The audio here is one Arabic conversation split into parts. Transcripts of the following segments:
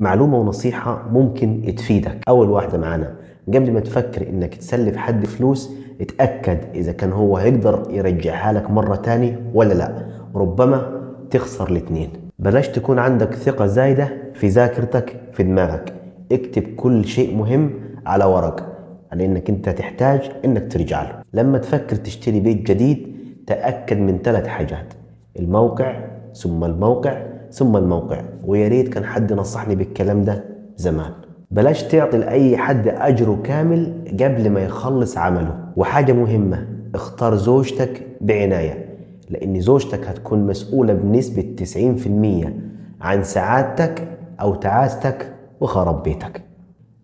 معلومة ونصيحة ممكن تفيدك. أول واحدة معانا، قبل ما تفكر إنك تسلف حد فلوس اتأكد إذا كان هو هيقدر يرجعها لك مرة تاني ولا لا. ربما تخسر الاتنين. بلاش تكون عندك ثقة زايدة في ذاكرتك في دماغك. اكتب كل شيء مهم على ورق، لأنك أنت تحتاج إنك ترجع له. لما تفكر تشتري بيت جديد تأكد من 3 حاجات: الموقع، ثم الموقع، ثم الموقع. ويا ريت كان حد نصحني بالكلام ده زمان. بلاش تعطي لأي حد أجره كامل قبل ما يخلص عمله. وحاجة مهمة، اختار زوجتك بعناية، لأن زوجتك هتكون مسؤولة بنسبة 90% عن سعادتك أو تعاستك وخراب بيتك.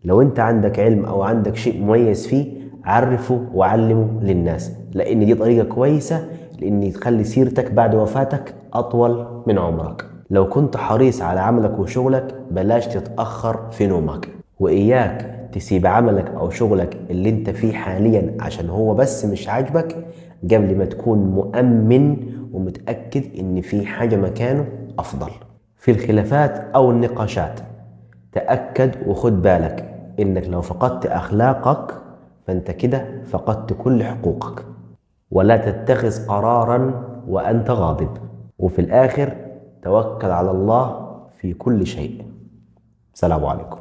لو انت عندك علم او عندك شيء مميز فيه عرفه وعلمه للناس، لان دي طريقة كويسة لان تخلي سيرتك بعد وفاتك اطول من عمرك. لو كنت حريص على عملك وشغلك بلاش تتأخر في نومك، واياك تسيب عملك او شغلك اللي انت فيه حاليا عشان هو بس مش عاجبك قبل ما تكون مؤمن ومتأكد ان في حاجة مكانه افضل. في الخلافات او النقاشات تأكد وخد بالك إنك لو فقدت أخلاقك فأنت كده فقدت كل حقوقك. ولا تتخذ قرارا وأنت غاضب. وفي الآخر توكل على الله في كل شيء. السلام عليكم.